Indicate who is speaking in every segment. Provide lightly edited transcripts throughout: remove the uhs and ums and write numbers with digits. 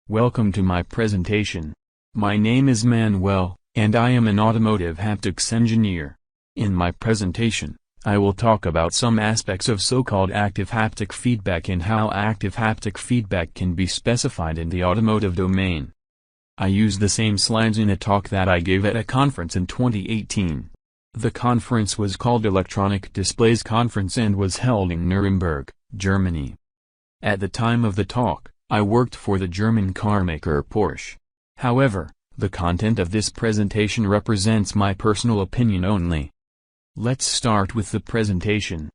Speaker 1: Welcome to my presentation. My name is Manuel, and I am an automotive haptics engineer. In my presentation, I will talk about some aspects of so-called active haptic feedback and how active haptic feedback can be specified in the automotive domain. I use the same slides in a talk that I gave at a conference in 2018. The conference was called Electronic Displays Conference and was held in Nuremberg, Germany. At the time of the talk, I worked for the German carmaker Porsche. However, the content of this presentation represents my personal opinion only. Let's start with the presentation.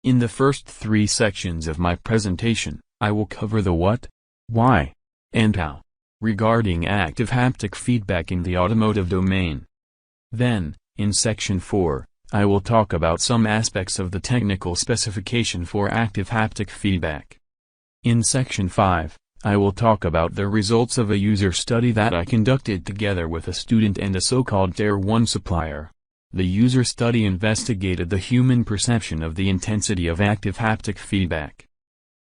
Speaker 1: In the first 3 sections of my presentation, I will cover the what, why, and how, regarding active haptic feedback in the automotive domain. Then, in section 4, I will talk about some aspects of the technical specification for active haptic feedback. In section 5, I will talk about the results of a user study that I conducted together with a student and a so-called Tier 1 supplier. The user study investigated the human perception of the intensity of active haptic feedback.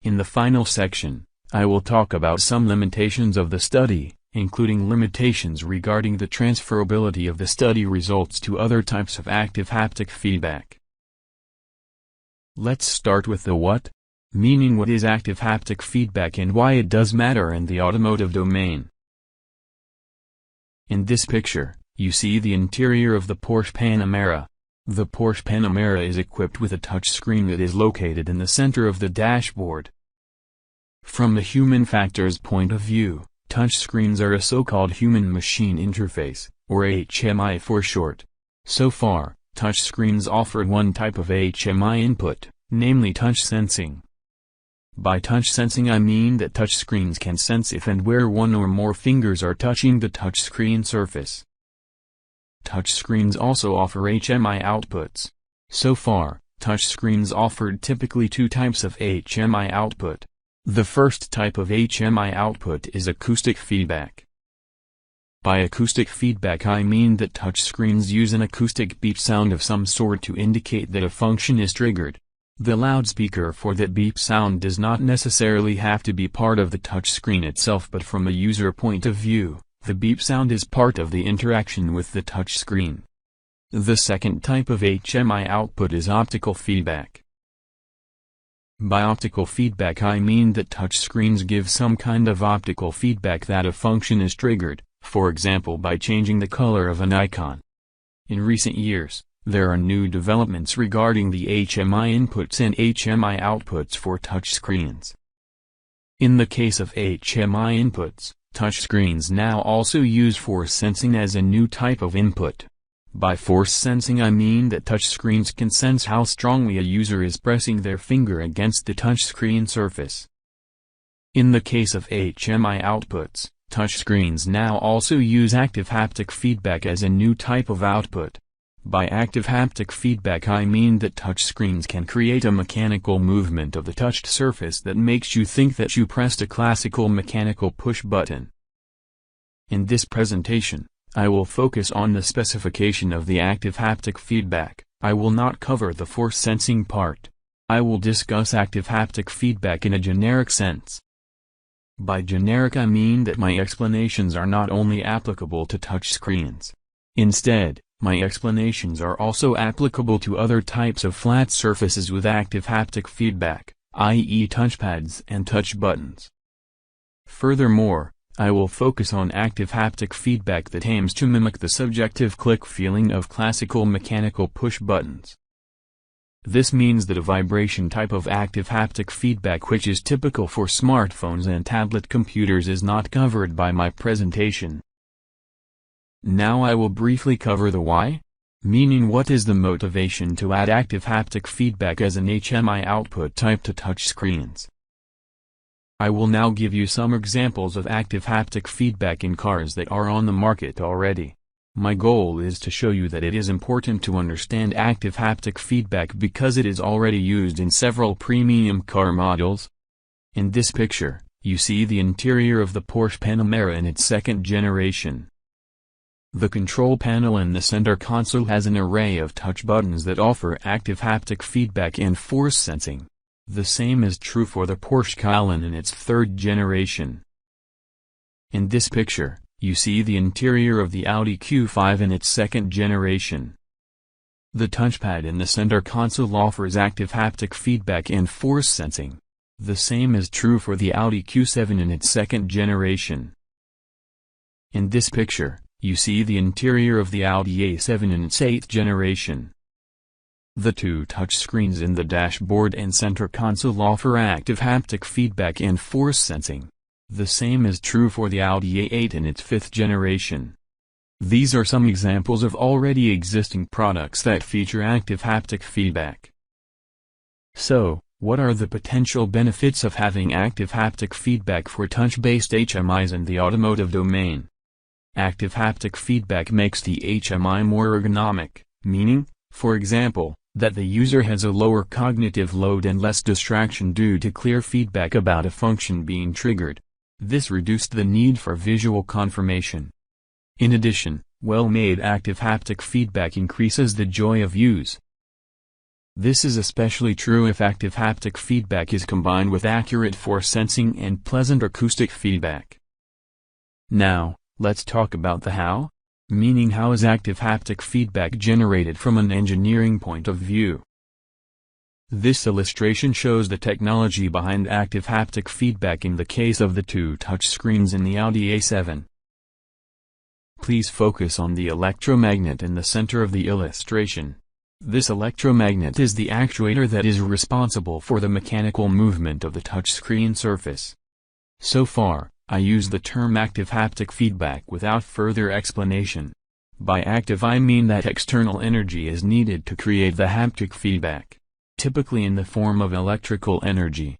Speaker 1: In the final section, I will talk about some limitations of the study, including limitations regarding the transferability of the study results to other types of active haptic feedback. Let's start with the what, meaning what is active haptic feedback and why it does matter in the automotive domain. In this picture, you see the interior of the Porsche Panamera. The Porsche Panamera is equipped with a touchscreen that is located in the center of the dashboard. From the human factor's point of view, touchscreens are a so-called human-machine interface, or HMI for short. So far, touchscreens offer one type of HMI input, namely touch sensing. By touch sensing I mean that touchscreens can sense if and where one or more fingers are touching the touchscreen surface. Touchscreens also offer HMI outputs. So far, touchscreens offered typically 2 types of HMI output. The first type of HMI output is acoustic feedback. By acoustic feedback I mean that touchscreens use an acoustic beep sound of some sort to indicate that a function is triggered. The loudspeaker for that beep sound does not necessarily have to be part of the touchscreen itself, but from a user point of view, the beep sound is part of the interaction with the touchscreen. The second type of HMI output is optical feedback. By optical feedback I mean that touchscreens give some kind of optical feedback that a function is triggered, for example by changing the color of an icon. In recent years, there are new developments regarding the HMI inputs and HMI outputs for touchscreens. In the case of HMI inputs, touchscreens now also use force sensing as a new type of input. By force sensing I mean that touchscreens can sense how strongly a user is pressing their finger against the touchscreen surface. In the case of HMI outputs, touchscreens now also use active haptic feedback as a new type of output. By active haptic feedback I mean that touchscreens can create a mechanical movement of the touched surface that makes you think that you pressed a classical mechanical push button. In this presentation, I will focus on the specification of the active haptic feedback. I will not cover the force sensing part. I will discuss active haptic feedback in a generic sense. By generic I mean that my explanations are not only applicable to touchscreens. Instead, my explanations are also applicable to other types of flat surfaces with active haptic feedback, i.e. touchpads and touch buttons. Furthermore, I will focus on active haptic feedback that aims to mimic the subjective click feeling of classical mechanical push buttons. This means that a vibration type of active haptic feedback which is typical for smartphones and tablet computers is not covered by my presentation. Now I will briefly cover the why, meaning what is the motivation to add active haptic feedback as an HMI output type to touchscreens. I will now give you some examples of active haptic feedback in cars that are on the market already. My goal is to show you that it is important to understand active haptic feedback because it is already used in several premium car models. In this picture, you see the interior of the Porsche Panamera in its second generation. The control panel in the center console has an array of touch buttons that offer active haptic feedback and force sensing. The same is true for the Porsche Cayenne in its third generation. In this picture, you see the interior of the Audi Q5 in its second generation. The touchpad in the center console offers active haptic feedback and force sensing. The same is true for the Audi Q7 in its second generation. In this picture, you see the interior of the Audi A7 in its 8th generation. The two touchscreens in the dashboard and center console offer active haptic feedback and force sensing. The same is true for the Audi A8 in its 5th generation. These are some examples of already existing products that feature active haptic feedback. So, what are the potential benefits of having active haptic feedback for touch-based HMIs in the automotive domain? Active haptic feedback makes the HMI more ergonomic, meaning, for example, that the user has a lower cognitive load and less distraction due to clear feedback about a function being triggered. This reduced the need for visual confirmation. In addition, well-made active haptic feedback increases the joy of use. This is especially true if active haptic feedback is combined with accurate force sensing and pleasant acoustic feedback. Now, let's talk about the how, meaning how is active haptic feedback generated from an engineering point of view. This illustration shows the technology behind active haptic feedback in the case of the two touchscreens in the Audi A7. Please focus on the electromagnet in the center of the illustration. This electromagnet is the actuator that is responsible for the mechanical movement of the touchscreen surface. So far, I use the term active haptic feedback without further explanation. By active I mean that external energy is needed to create the haptic feedback, typically in the form of electrical energy.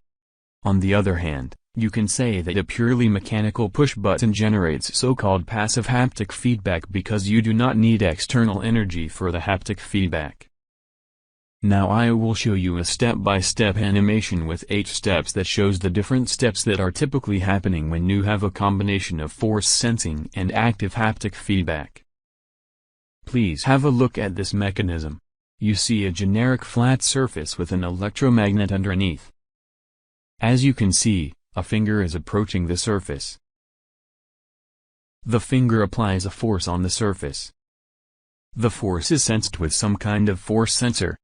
Speaker 1: On the other hand, you can say that a purely mechanical push button generates so-called passive haptic feedback because you do not need external energy for the haptic feedback. Now I will show you a step-by-step animation with 8 steps that shows the different steps that are typically happening when you have a combination of force sensing and active haptic feedback. Please have a look at this mechanism. You see a generic flat surface with an electromagnet underneath. As you can see, a finger is approaching the surface. The finger applies a force on the surface. The force is sensed with some kind of force sensor.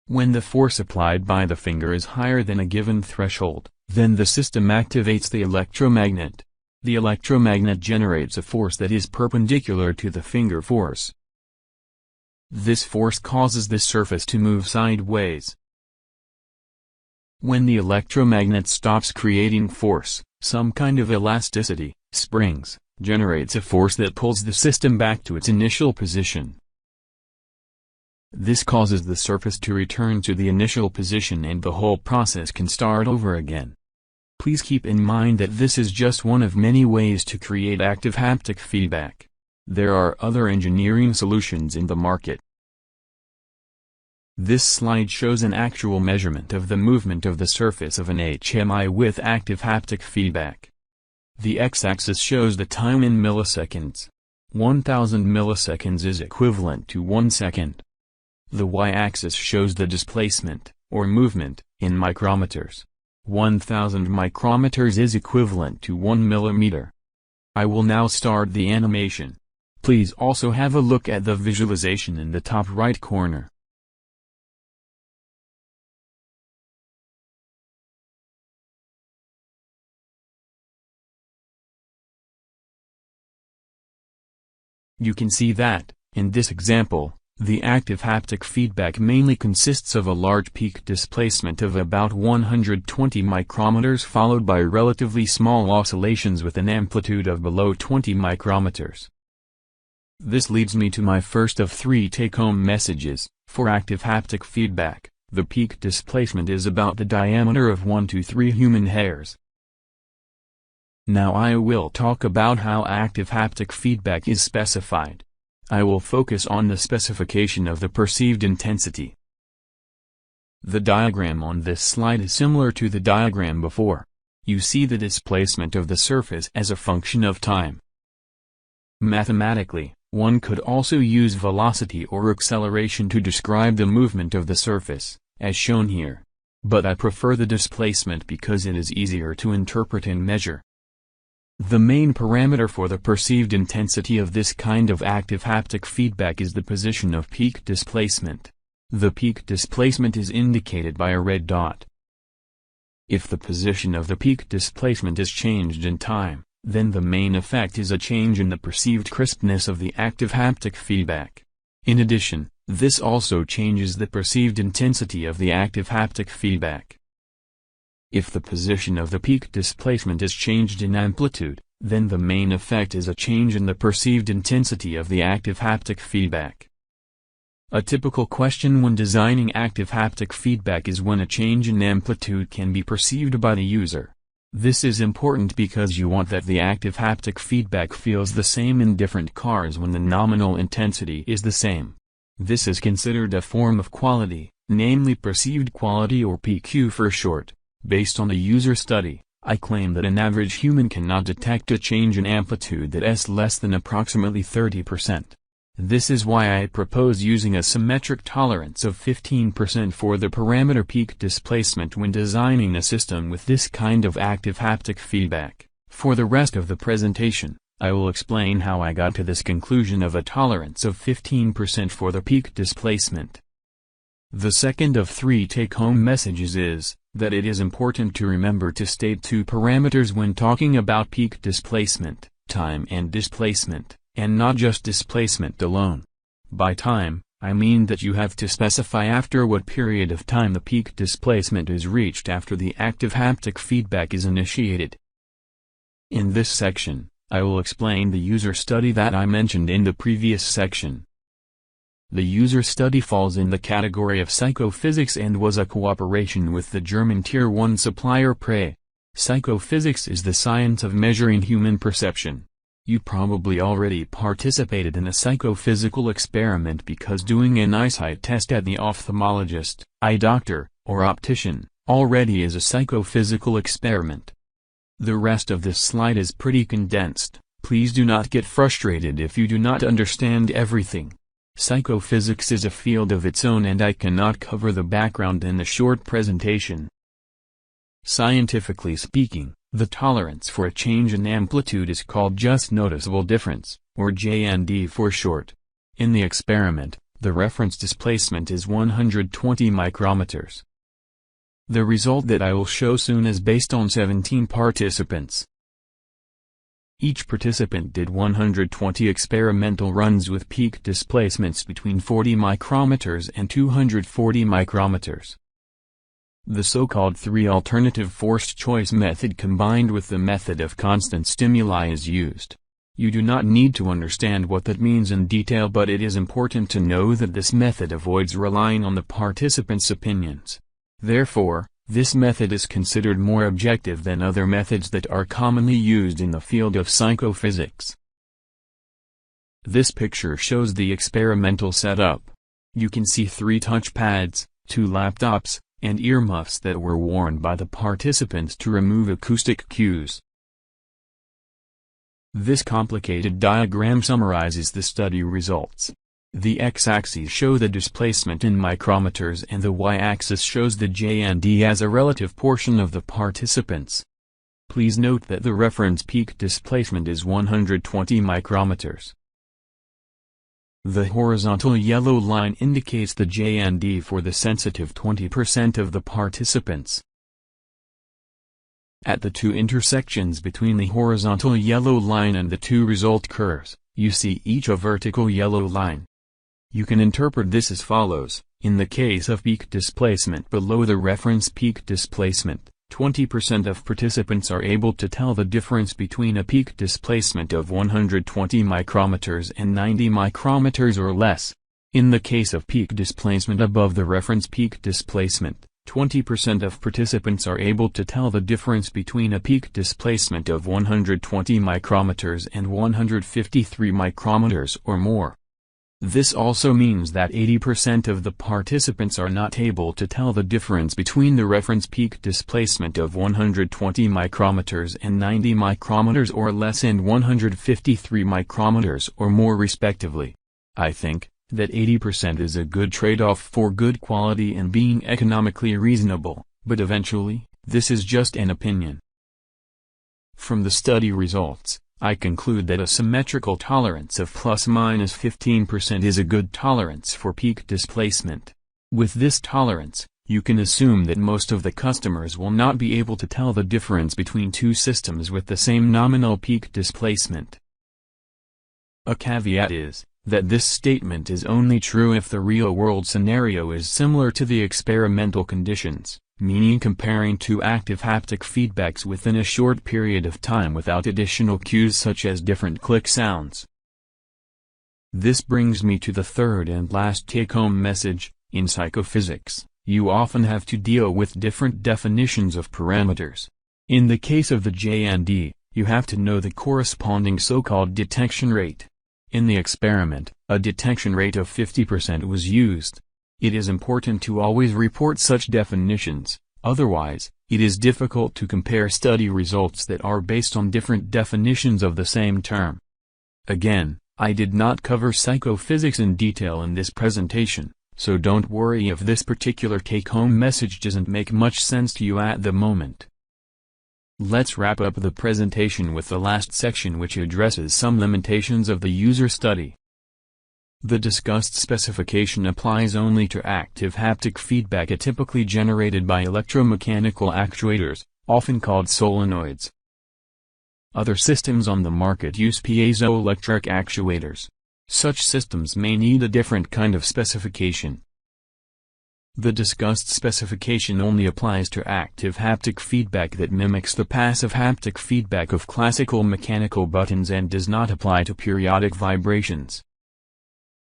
Speaker 1: When the force applied by the finger is higher than a given threshold, then the system activates the electromagnet. The electromagnet generates a force that is perpendicular to the finger force. This force causes the surface to move sideways. When the electromagnet stops creating force, some kind of elasticity, springs, generates a force that pulls the system back to its initial position. This causes the surface to return to the initial position and the whole process can start over again. Please keep in mind that this is just one of many ways to create active haptic feedback. There are other engineering solutions in the market. This slide shows an actual measurement of the movement of the surface of an HMI with active haptic feedback. The x-axis shows the time in milliseconds. 1000 milliseconds is equivalent to 1 second. The y-axis shows the displacement, or movement, in micrometers. 1000 micrometers is equivalent to 1 millimeter. I will now start the animation. Please also have a look at the visualization in the top right corner. You can see that, in this example, the active haptic feedback mainly consists of a large peak displacement of about 120 micrometers followed by relatively small oscillations with an amplitude of below 20 micrometers. This leads me to my first of 3 take-home messages. For active haptic feedback, the peak displacement is about the diameter of 1 to 3 human hairs. Now I will talk about how active haptic feedback is specified. I will focus on the specification of the perceived intensity. The diagram on this slide is similar to the diagram before. You see the displacement of the surface as a function of time. Mathematically, one could also use velocity or acceleration to describe the movement of the surface, as shown here. but I prefer the displacement because it is easier to interpret and measure. The main parameter for the perceived intensity of this kind of active haptic feedback is the position of peak displacement. The peak displacement is indicated by a red dot. If the position of the peak displacement is changed in time, then the main effect is a change in the perceived crispness of the active haptic feedback. In addition, this also changes the perceived intensity of the active haptic feedback. If the position of the peak displacement is changed in amplitude, then the main effect is a change in the perceived intensity of the active haptic feedback. A typical question when designing active haptic feedback is when a change in amplitude can be perceived by the user. This is important because you want that the active haptic feedback feels the same in different cars when the nominal intensity is the same. This is considered a form of quality, namely perceived quality or PQ for short. Based on a user study, I claim that an average human cannot detect a change in amplitude that is less than approximately 30%. This is why I propose using a symmetric tolerance of 15% for the parameter peak displacement when designing a system with this kind of active haptic feedback. For the rest of the presentation, I will explain how I got to this conclusion of a tolerance of 15% for the peak displacement. The second of 3 take-home messages is that it is important to remember to state 2 parameters when talking about peak displacement, time and displacement, and not just displacement alone. By time, I mean that you have to specify after what period of time the peak displacement is reached after the active haptic feedback is initiated. In this section, I will explain the user study that I mentioned in the previous section. The user study falls in the category of psychophysics and was a cooperation with the German Tier 1 supplier PRE. Psychophysics is the science of measuring human perception. You probably already participated in a psychophysical experiment because doing an eyesight test at the ophthalmologist, eye doctor, or optician, already is a psychophysical experiment. The rest of this slide is pretty condensed. Please do not get frustrated if you do not understand everything. Psychophysics is a field of its own and I cannot cover the background in the short presentation. Scientifically speaking, the tolerance for a change in amplitude is called just noticeable difference, or JND for short. In the experiment, the reference displacement is 120 micrometers. The result that I will show soon is based on 17 participants. Each participant did 120 experimental runs with peak displacements between 40 micrometers and 240 micrometers. The so-called 3 alternative forced choice method combined with the method of constant stimuli is used. You do not need to understand what that means in detail, but it is important to know that this method avoids relying on the participants' opinions. Therefore, this method is considered more objective than other methods that are commonly used in the field of psychophysics. This picture shows the experimental setup. You can see 3 touchpads, 2 laptops, and earmuffs that were worn by the participants to remove acoustic cues. This complicated diagram summarizes the study results. The x-axis shows the displacement in micrometers and the y-axis shows the JND as a relative portion of the participants. Please note that the reference peak displacement is 120 micrometers. The horizontal yellow line indicates the JND for the sensitive 20% of the participants. At the 2 intersections between the horizontal yellow line and the 2 result curves, you see each a vertical yellow line. You can interpret this as follows: in the case of peak displacement below the reference peak displacement, 20% of participants are able to tell the difference between a peak displacement of 120 micrometers and 90 micrometers or less. In the case of peak displacement above the reference peak displacement, 20% of participants are able to tell the difference between a peak displacement of 120 micrometers and 153 micrometers or more. This also means that 80% of the participants are not able to tell the difference between the reference peak displacement of 120 micrometers and 90 micrometers or less and 153 micrometers or more respectively. I think that 80% is a good trade-off for good quality and being economically reasonable. but eventually, this is just an opinion. From the study results, I conclude that a symmetrical tolerance of ±15% is a good tolerance for peak displacement. With this tolerance, you can assume that most of the customers will not be able to tell the difference between two systems with the same nominal peak displacement. A caveat is that this statement is only true if the real-world scenario is similar to the experimental conditions, meaning comparing two active haptic feedbacks within a short period of time without additional cues such as different click sounds. This brings me to the third and last take-home message. In psychophysics, you often have to deal with different definitions of parameters. In the case of the J&D, you have to know the corresponding so-called detection rate. In the experiment, a detection rate of 50% was used. It is important to always report such definitions, otherwise, it is difficult to compare study results that are based on different definitions of the same term. Again, I did not cover psychophysics in detail in this presentation, so don't worry if this particular take-home message doesn't make much sense to you at the moment. Let's wrap up the presentation with the last section, which addresses some limitations of the user study. The discussed specification applies only to active haptic feedback atypically generated by electromechanical actuators, often called solenoids. Other systems on the market use piezoelectric actuators. Such systems may need a different kind of specification. The discussed specification only applies to active haptic feedback that mimics the passive haptic feedback of classical mechanical buttons and does not apply to periodic vibrations.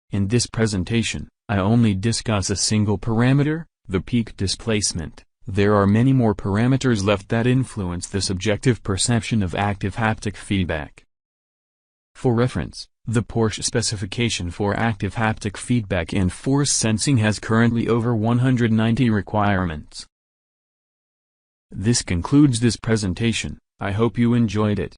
Speaker 1: In this presentation, I only discuss a single parameter, the peak displacement. There are many more parameters left that influence the subjective perception of active haptic feedback. For reference, the Porsche specification for active haptic feedback and force sensing has currently over 190 requirements. This concludes this presentation. I hope you enjoyed it.